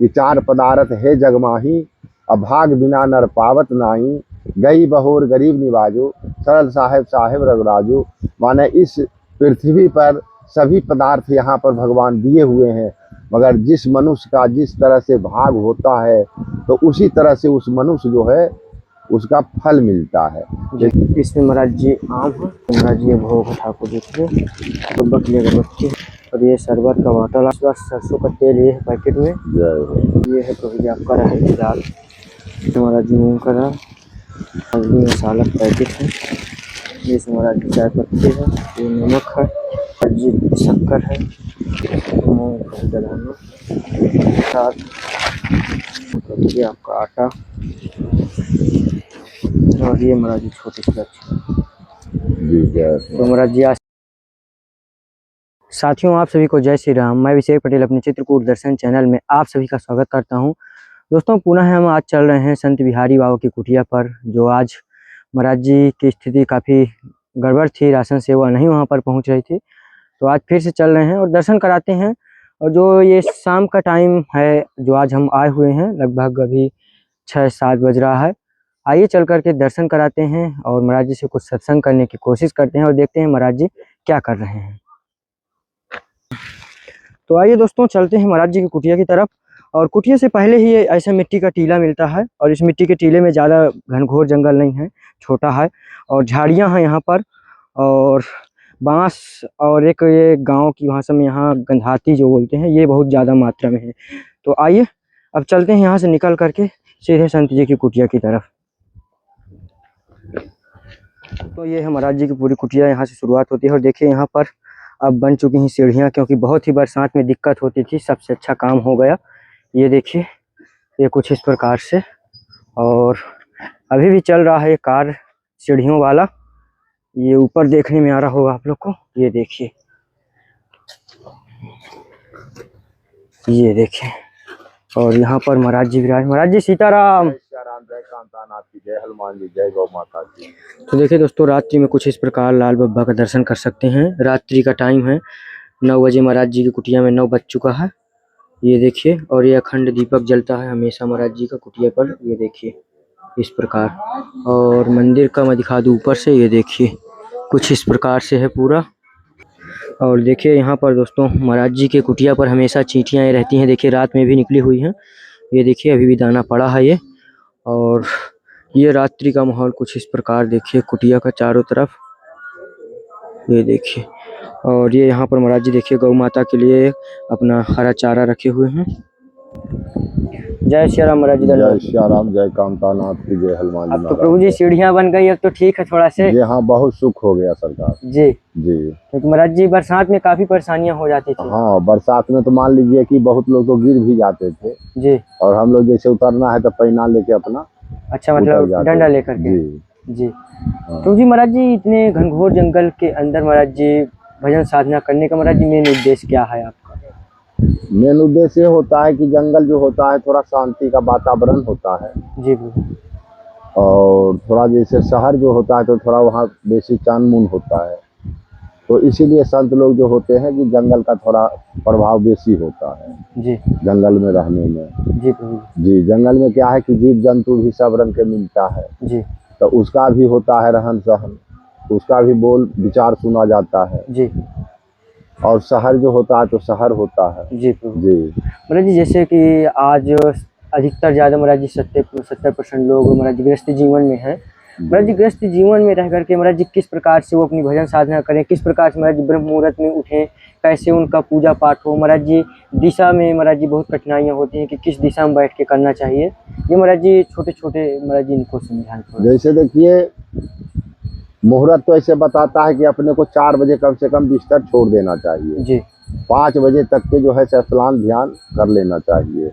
कि चार पदार्थ है जग माही, अभाग बिना नर पावत नाही, गई बहोर गरीब निवाजो, सरल साहेब साहेब रघुराजो। माने इस पृथ्वी पर सभी पदार्थ यहाँ पर भगवान दिए हुए हैं, मगर जिस मनुष्य का जिस तरह से भाग होता है तो उसी तरह से उस मनुष्य जो है उसका फल मिलता है। इसमें महाराज जी आम है, महाराज जी भोग ठाकुर जी के बकरी अगरबत्ती, और ये शरबत का बोतल, आसपास सरसों का तेल ये है पैकेट में, ये है प्रभु जी आपका रहे दाल, महाराज जी मूंग का दाल, हल्दी मसाला पैकेट है, ये महाराज जी चाय पत्ती है, ये नमक है, महाराज जी शक्कर है, मूंग का दाना, साथ प्रभु जी आपका आटा, और ये महाराज जी छोटी सी तो महाराज जी साथियों, आप सभी को जय श्री राम। मैं अभिषेक पटेल अपने चित्रकूट दर्शन चैनल में आप सभी का स्वागत करता हूं। दोस्तों, पुनः हम आज चल रहे हैं संत बिहारी बाबा की कुटिया पर, जो आज महाराज जी की स्थिति काफ़ी गड़बड़ थी, राशन सेवा नहीं वहां पर पहुंच रही थी, तो आज फिर से चल रहे हैं और दर्शन कराते हैं। और जो ये शाम का टाइम है जो आज हम आए हुए हैं, लगभग अभी 6-7 बज रहा है। आइए चल करके दर्शन कराते हैं और महाराज जी से कुछ सत्संग करने की कोशिश करते हैं और देखते हैं महाराज जी क्या कर रहे हैं। तो आइए दोस्तों, चलते हैं महाराज जी की कुटिया की तरफ। और कुटिया से पहले ही ऐसा मिट्टी का टीला मिलता है, और इस मिट्टी के टीले में ज़्यादा घनघोर जंगल नहीं है, छोटा है, और झाड़ियाँ हैं यहाँ पर, और बांस, और एक ये गांव की भाषा में यहाँ गंधाती जो बोलते हैं, ये बहुत ज़्यादा मात्रा में है। तो आइए अब चलते हैं यहाँ से निकल करके सीधे संत जी की कुटिया की तरफ। तो ये है महाराज जी की पूरी कुटिया, यहाँ से शुरुआत होती है। और देखिए यहाँ पर अब बन चुकी हैं सीढ़ियाँ, क्योंकि बहुत ही बरसात में दिक्कत होती थी, सबसे अच्छा काम हो गया। ये देखिए, ये कुछ इस प्रकार से, और अभी भी चल रहा है कार्य सीढ़ियों वाला। ये ऊपर देखने में आ रहा होगा आप लोग को, ये देखिए, ये देखिए। और यहाँ पर महाराज जी विराज। महाराज जी सीताराम। जय कांतानाथ की जय, हनुमान जी जय, गौ माता की। तो देखिए दोस्तों, रात्रि में कुछ इस प्रकार लाल बाबा का दर्शन कर सकते हैं। रात्रि का टाइम है 9 बजे, महाराज जी की कुटिया में 9 बज चुका है, ये देखिए। और ये अखंड दीपक जलता है हमेशा महाराज जी का कुटिया पर, ये देखिए इस प्रकार। और मंदिर का मैं दिखा दूँ ऊपर से, ये देखिए कुछ इस प्रकार से है पूरा। और देखिए यहाँ पर दोस्तों, महाराज जी के कुटिया पर हमेशा चींटियाँ रहती हैं, देखिए रात में भी निकली हुई हैं, ये देखिए अभी भी दाना पड़ा है ये। और ये रात्रि का माहौल कुछ इस प्रकार देखिए कुटिया का चारों तरफ, ये देखिए। और ये यहाँ पर महाराज जी देखिए गौ माता के लिए अपना हरा चारा रखे हुए हैं। जय श्री राम महाराज जी। जय श्री राम, जय कांतानाथ की जय, हनुमान जी। अब तो प्रभु जी सीढ़ियाँ बन गई, अब तो ठीक है थोड़ा से। जी हाँ, बहुत सुख हो गया सरकार जी जी। क्योंकि महाराज जी बरसात में काफी परेशानियां हो जाती थी। हाँ, बरसात में तो मान लीजिए कि बहुत लोग तो गिर भी जाते थे जी। और हम लोग जैसे उतरना है तो पैना लेके अपना, अच्छा, मतलब डंडा लेकर के। जी। तो जी महाराज जी, इतने घनघोर जंगल के अंदर महाराज जी भजन साधना करने का महाराज जी मेन उद्देश्य क्या है आपका? मेन उद्देश्य होता है कि जंगल जो होता है थोड़ा शांति का वातावरण होता है जी। और थोड़ा जैसे शहर जो होता है तो थोड़ा वहाँ बेसी चानमुन होता है, तो इसीलिए संत लोग जो होते हैं कि जंगल का थोड़ा प्रभाव बेसी होता है जी जंगल में रहने में। जी जी, जंगल में क्या है कि जीव जंतु भी सब रंग के मिलता है जी, तो उसका भी होता है रहन सहन, उसका भी बोल विचार सुना जाता है जी। और शहर जो होता है तो शहर होता है। जी जी महाराज जी, जैसे कि आज अधिकतर ज़्यादा महाराज जी 70% लोग महाराज जी गृहस्थ जीवन में हैं। महाराज जी गृहस्थ जीवन में रह करके महाराज जी किस प्रकार से वो अपनी भजन साधना करें, किस प्रकार से महाराज जी ब्रह्म मुहूर्त में उठें, कैसे उनका पूजा पाठ हो। महाराज जी दिशा में महाराज जी बहुत कठिनाइयाँ होती हैं कि किस दिशा में बैठ के करना चाहिए, ये महाराज जी छोटे छोटे महाराज जी इनको समझाएं। जैसे देखिए, मुहूर्त तो ऐसे बताता है कि अपने को 4 बजे कम से कम बिस्तर छोड़ देना चाहिए जी। 5 बजे तक के जो है स्नान ध्यान कर लेना चाहिए।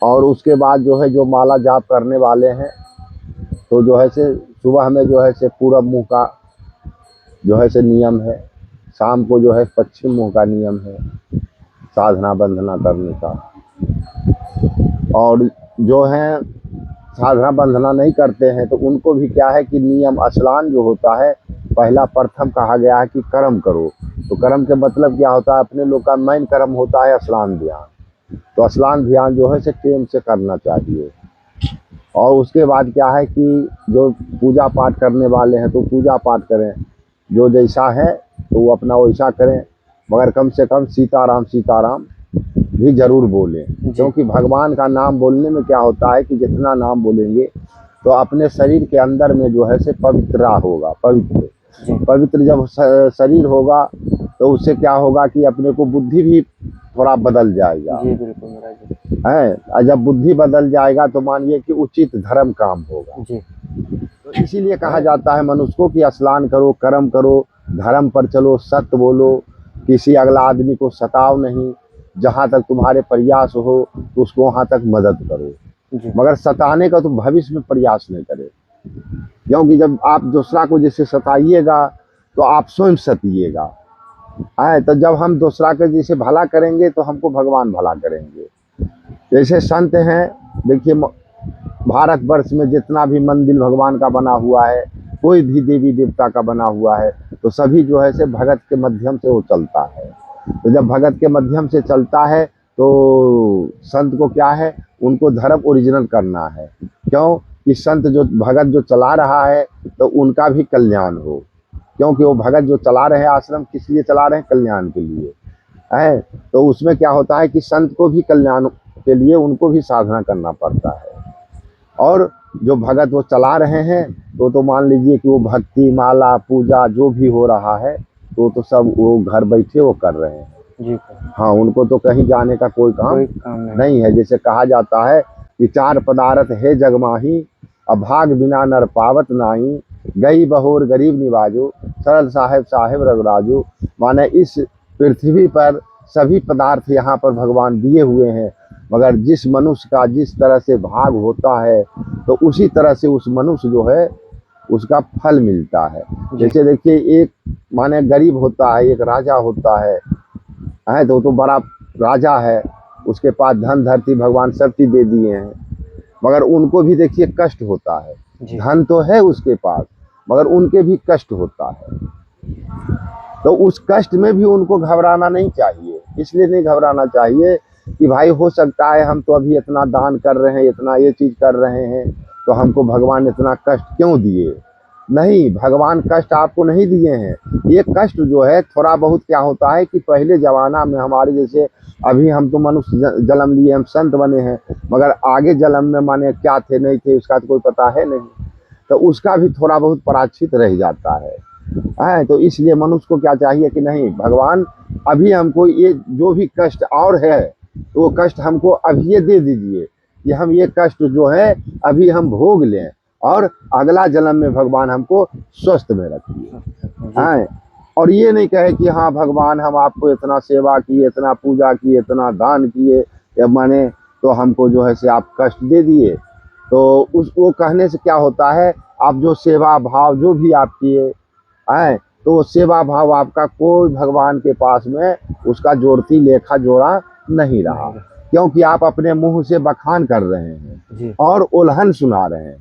और उसके बाद जो है जो माला जाप करने वाले हैं तो जो है से सुबह में जो है से पूरब मुँह का जो है से नियम है, शाम को जो है पश्चिम मुँह का नियम है साधना बंधना करने का। और जो है साधना बंधना नहीं करते हैं तो उनको भी क्या है कि नियम स्नान जो होता है, पहला प्रथम कहा गया है कि कर्म करो। तो कर्म के मतलब क्या होता है, अपने लोग का मेन कर्म होता है स्नान ध्यान। तो स्नान ध्यान जो है से टेम से करना चाहिए। और उसके बाद क्या है कि जो पूजा पाठ करने वाले हैं तो पूजा पाठ करें, जो जैसा है तो वो अपना वैसा करें, मगर कम से कम सीताराम सीताराम भी जरूर बोलें, क्योंकि भगवान का नाम बोलने में क्या होता है कि जितना नाम बोलेंगे तो अपने शरीर के अंदर में जो है से पवित्रता होगा। पवित्र जब शरीर होगा तो उससे क्या होगा कि अपने को बुद्धि भी थोड़ा बदल जाएगा। जी बिल्कुल महाराज जी। है, और जब बुद्धि बदल जाएगा तो मानिए कि उचित धर्म काम होगा। जी तो इसीलिए कहा जाता है मनुष्य को कि स्नान करो, कर्म करो, धर्म पर चलो, सत्य बोलो, किसी अगला आदमी को सताओ नहीं, जहाँ तक तुम्हारे प्रयास हो तो उसको वहाँ तक मदद करो, जी मगर सताने का तो भविष्य में प्रयास नहीं करे, क्योंकि जब आप दूसरा को जैसे सताइएगा तो आप स्वयं सतिएगा। है, तो जब हम दूसरा के जैसे भला करेंगे तो हमको भगवान भला करेंगे। जैसे संत हैं, देखिए भारतवर्ष में जितना भी मंदिर भगवान का बना हुआ है, कोई भी देवी देवता का बना हुआ है, तो सभी जो है से भगत के माध्यम से वो चलता है। तो जब भगत के माध्यम से चलता है तो संत को क्या है, उनको धर्म ओरिजिनल करना है। क्यों कि संत जो भगत जो चला रहा है तो उनका भी कल्याण हो, क्योंकि वो भगत जो चला रहे हैं आश्रम किस लिए चला रहे हैं, कल्याण के लिए है। तो उसमें क्या होता है कि संत को भी कल्याण के लिए उनको भी साधना करना पड़ता है। और जो भगत वो चला रहे हैं तो मान लीजिए कि वो भक्ति माला पूजा जो भी हो रहा है तो सब वो घर बैठे वो कर रहे हैं। जी हाँ, उनको तो कहीं जाने का कोई काम नहीं है। जैसे कहा जाता है कि चार पदार्थ है जग माही, अभाग बिना नर पावत नाही, गई बहोर गरीब निवाजो, सरल साहेब साहेब रघुराजो। माने इस पृथ्वी पर सभी पदार्थ यहाँ पर भगवान दिए हुए हैं, मगर जिस मनुष्य का जिस तरह से भाग होता है तो उसी तरह से उस मनुष्य जो है उसका फल मिलता है। जैसे देखिए एक माने गरीब होता है, एक राजा होता है तो बड़ा राजा है, उसके पास धन धरती भगवान सब चीज दे दिए हैं, मगर उनको भी देखिए कष्ट होता है। धन तो है उसके पास मगर उनके भी कष्ट होता है, तो उस कष्ट में भी उनको घबराना नहीं चाहिए। इसलिए नहीं घबराना चाहिए कि भाई हो सकता है हम तो अभी इतना दान कर रहे हैं, इतना ये चीज़ कर रहे हैं, तो हमको भगवान इतना कष्ट क्यों दिए। नहीं, भगवान कष्ट आपको नहीं दिए हैं। ये कष्ट जो है थोड़ा बहुत क्या होता है कि पहले ज़माना में हमारे जैसे अभी हम तो मनुष्य जन्म लिए, हम संत बने हैं, मगर आगे जन्म में माने क्या थे नहीं थे उसका तो कोई पता है नहीं, तो उसका भी थोड़ा बहुत प्रायश्चित रह जाता है। तो इसलिए मनुष्य को क्या चाहिए कि नहीं, भगवान अभी हमको ये जो भी कष्ट और है तो वो कष्ट हमको अभी ये दे दीजिए कि हम ये कष्ट जो है अभी हम भोग लें, और अगला जन्म में भगवान हमको स्वस्थ में रखिए। और ये नहीं कहे कि हाँ भगवान हम आपको इतना सेवा किए, इतना पूजा किए, इतना दान किए, या माने तो हमको जो है से आप कष्ट दे दिए। तो उस वो कहने से क्या होता है, आप जो सेवा भाव जो भी आप किए तो सेवा भाव आपका कोई भगवान के पास में उसका जोड़ती लेखा जोड़ा नहीं रहा, क्योंकि आप अपने मुंह से बखान कर रहे हैं और उल्हन सुना रहे हैं।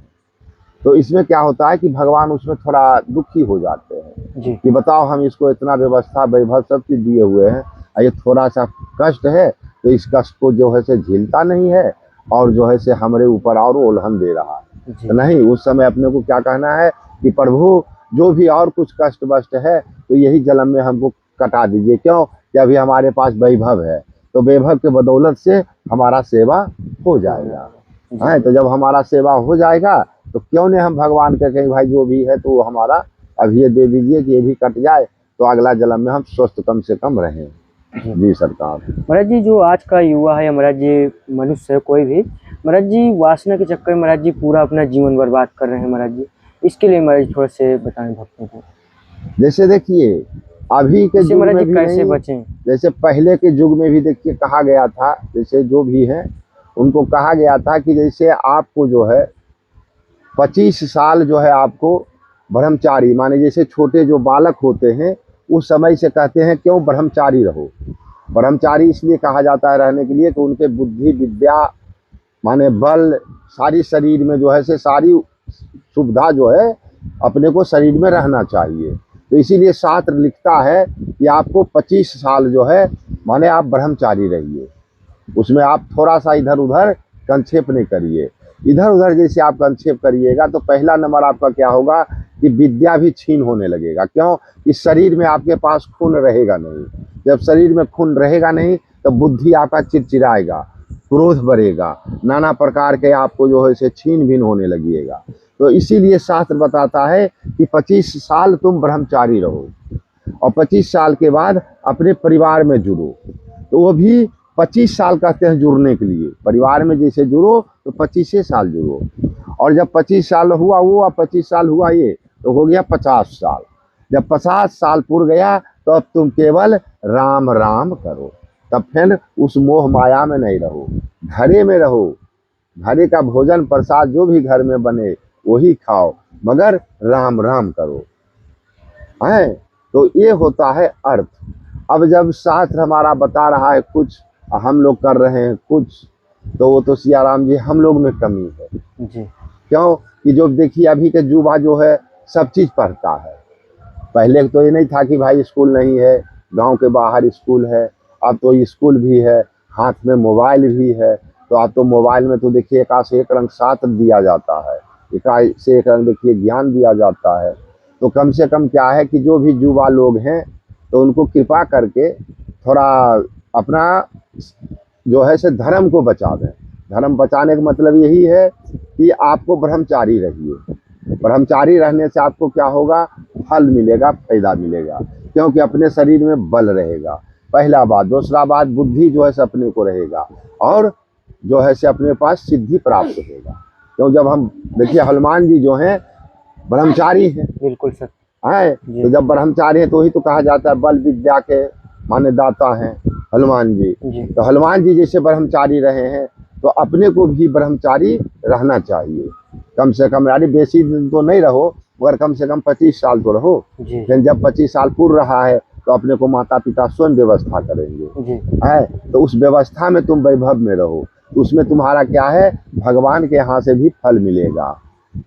तो इसमें क्या होता है कि भगवान उसमें थोड़ा दुखी हो जाते हैं कि बताओ हम इसको इतना व्यवस्था वैभव सब चीज दिए हुए हैं, ये थोड़ा सा कष्ट है तो इस कष्ट को जो है से झेलता नहीं है और जो है से हमारे ऊपर और उल्हन दे रहा है। तो नहीं, उस समय अपने को क्या कहना है कि प्रभु जो भी और कुछ कष्ट वष्ट है तो यही जन्म में हमको कटा दीजिए, क्यों कि अभी हमारे पास वैभव है, तो वैभव के बदौलत से हमारा सेवा हो जाएगा। तो जब हमारा सेवा हो जाएगा तो क्यों नहीं हम भगवान के कहें भाई जो भी है तो हमारा अभी ये दे दीजिए कि ये भी कट जाए, तो अगला जन्म में हम स्वस्थ कम से कम रहें। जी सरकार। महाराज जी, जो आज का युवा है महाराज जी, मनुष्य है कोई भी महाराज जी, वासना के चक्कर में महाराज जी पूरा अपना जीवन बर्बाद कर रहे हैं महाराज जी, इसके लिए महाराज थोड़ा से बताएं भक्तों को। जैसे देखिए अभी के युग में भी कैसे बचें, जैसे पहले के युग में भी देखिए कहा गया था, जैसे जो भी है उनको कहा गया था कि जैसे आपको जो है 25 साल जो है आपको ब्रह्मचारी, माने जैसे छोटे जो बालक होते हैं उस समय से कहते हैं क्यों ब्रह्मचारी रहो। ब्रह्मचारी इसलिए कहा जाता है रहने के लिए कि उनके बुद्धि विद्या माने बल सारी शरीर में जो है से सारी सुविधा जो है अपने को शरीर में रहना चाहिए। तो इसीलिए शास्त्र लिखता है कि आपको 25 साल जो है माने आप ब्रह्मचारी रहिए। उसमें आप थोड़ा सा इधर उधर कंक्षेप नहीं करिए। इधर उधर जैसे आप कंक्षेप करिएगा तो पहला नंबर आपका क्या होगा कि विद्या भी छीन होने लगेगा। क्यों? इस शरीर में आपके पास खून रहेगा नहीं। जब शरीर में खून रहेगा नहीं तो बुद्धि आपका चिड़चिड़ाएगा, क्रोध बढ़ेगा, नाना प्रकार के आपको जो है इसे छीन भिन होने लगेगा। तो इसीलिए शास्त्र बताता है कि 25 साल तुम ब्रह्मचारी रहो और 25 साल के बाद अपने परिवार में जुड़ो। तो वो भी 25 साल कहते हैं जुड़ने के लिए। परिवार में जैसे जुड़ो तो 25 साल जुड़ो, और जब 25 साल हुआ वो और 25 साल हुआ ये, तो हो गया 50 साल। जब 50 साल पूर गया तो अब तुम केवल राम राम करो। तब फिर उस मोह माया में नहीं रहो, घरे में रहो। घरे का भोजन प्रसाद जो भी घर में बने वही खाओ, मगर राम राम करो। है तो ये होता है अर्थ। अब जब शास्त्र हमारा बता रहा है कुछ, हम लोग कर रहे हैं कुछ, तो वो तो सिया राम जी हम लोग में कमी है जी। क्यों कि जो देखिए अभी के युवा जो है सब चीज़ पढ़ता है। पहले तो ये नहीं था कि भाई स्कूल नहीं है, गांव के बाहर स्कूल है। अब तो स्कूल भी है, हाथ में मोबाइल भी है। तो अब तो मोबाइल में तो देखिए एक से एक रंग शास्त्र दिया जाता है, एक से एक रंग देखिए ज्ञान दिया जाता है। तो कम से कम क्या है कि जो भी युवा लोग हैं तो उनको कृपा करके थोड़ा अपना जो है से धर्म को बचा दें। धर्म बचाने का मतलब यही है कि आपको ब्रह्मचारी रहिए। ब्रह्मचारी रहने से आपको क्या होगा, फल मिलेगा, फायदा मिलेगा, क्योंकि अपने शरीर में बल रहेगा, पहला बात। दूसरा बात, बुद्धि जो है से अपने को रहेगा, और जो है से अपने पास सिद्धि प्राप्त होगा। क्यों जब हम देखिए हनुमान जी जो हैं ब्रह्मचारी हैं, बिल्कुल सर। है तो जब ब्रह्मचारी है तो ही तो कहा जाता है बल विद्या के माने दाता हैं हनुमान जी। तो हनुमान जी जैसे ब्रह्मचारी रहे हैं तो अपने को भी ब्रह्मचारी रहना चाहिए। कम से कम यानी बेसी दिन तो नहीं रहो, मगर कम से कम 25 साल तो रहो। लेकिन जब 25 साल पूर्ण रहा है तो अपने को माता पिता स्वयं व्यवस्था करेंगे, है तो उस व्यवस्था में तुम वैभव में रहो। उसमें तुम्हारा क्या है, भगवान के यहाँ से भी फल मिलेगा।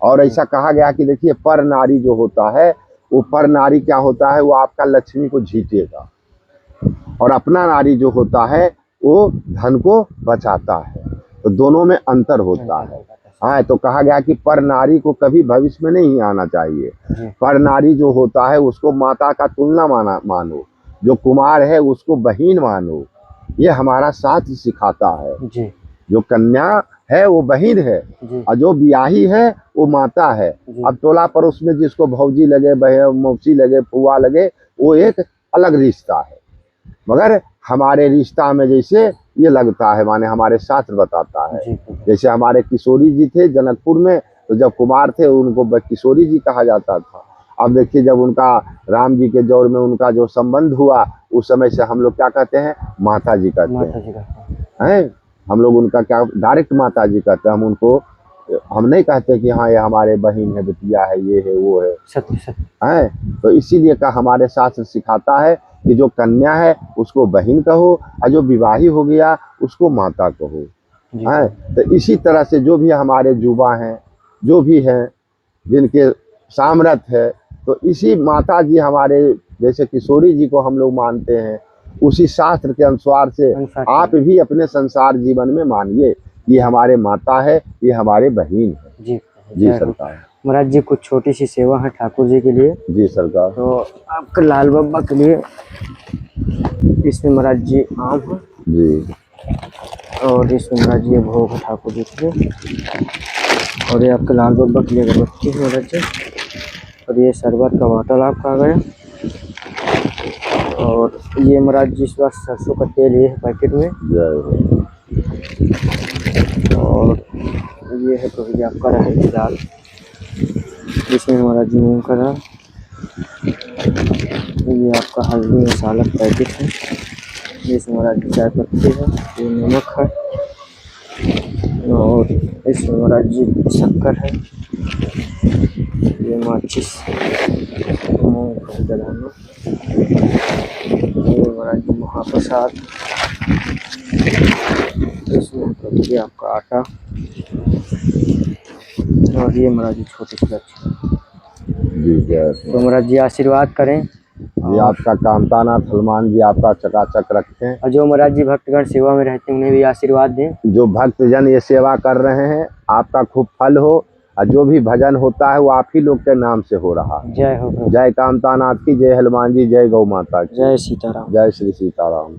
और ऐसा कहा गया कि देखिए पर नारी जो होता है, वो पर नारी क्या होता है, वो आपका लक्ष्मी को जीतेगा, और अपना नारी जो होता है वो धन को बचाता है। तो दोनों में अंतर होता है। हाँ, तो कहा गया कि पर नारी को कभी भविष्य में नहीं आना चाहिए। पर नारी जो होता है उसको माता का तुलना मानो, जो कुमार है उसको बहीन मानो। ये हमारा शास्त्र सिखाता है। जो कन्या है वो बहीन है, और जो ब्याही है वो माता है। अब टोला पड़ोस में जिसको भौजी लगे, मौसी लगे, फुआ लगे, वो एक अलग रिश्ता है। मगर हमारे रिश्ता में जैसे ये लगता है, माने हमारे शास्त्र बताता है। जैसे हमारे किशोरी जी थे जनकपुर में, तो जब कुमार थे उनको किशोरी जी कहा जाता था। अब देखिए जब उनका राम जी के दौर में उनका जो संबंध हुआ, उस समय से हम लोग क्या कहते हैं, माता जी कहते हैं। हम लोग उनका क्या डायरेक्ट माता जी कहते हैं। हम उनको, हम नहीं कहते कि हाँ ये हमारे बहन है, बिटिया है, ये है, वो है। सत्य है। तो इसीलिए का हमारे शास्त्र सिखाता है कि जो कन्या है उसको बहन कहो, और जो विवाही हो गया उसको माता कहो। है तो इसी तरह से जो भी हमारे युवा हैं, जो भी हैं जिनके सामर्थ्य है, तो इसी माता जी हमारे जैसे किशोरी जी को हम लोग मानते हैं, उसी शास्त्र के अनुसार से आप भी अपने संसार जीवन में मानिए, ये हमारे माता है, ये हमारे बहन है। जी सरकार। महाराज जी कुछ छोटी सी सेवा है ठाकुर जी के लिए। जी सरकार। तो आपके लाल बाबा के लिए इसमें महाराज जी आम है जी, और इसमें महाराज जी भोग है ठाकुर जी के लिए, और ये आपके लाल बाबा के लिए अगरबत्ती है महाराज जी, और ये शरबत का बोतल आपका आ गया, और ये महाराज जी इस बार सरसों का तेल ये है पैकेट में, और ये है तो ये आपका रहेगी दाल, इसमें महाराज जी मूंग का दाल, ये आपका हल्दी मसाला पैकेट है, इसमें महाराज जी चाय पत्ती है, ये नमक है, और इसमें महाराज जी शक्कर है, ये माचिस मूंग का दाना, ये महाराज जी महाप्रसाद, इसमें तो ये आपका आटा, और ये महाराज जी छोटे से लच्छे। तो महाराज जी आशीर्वाद करें जी आपका कामतानाथ हनुमान जी आपका चकाचक रखें। और जो महाराज जी भक्तगण सेवा में रहते हैं उन्हें भी आशीर्वाद दें। जो भक्तजन ये सेवा कर रहे हैं आपका खूब फल हो, और जो भी भजन होता है वो आप ही लोग के नाम से हो रहा है। जय हो प्रभु। जय कामतानाथ की, जय हनुमान जी, जय गौ माता की, जय सीताराम। जय श्री सीताराम।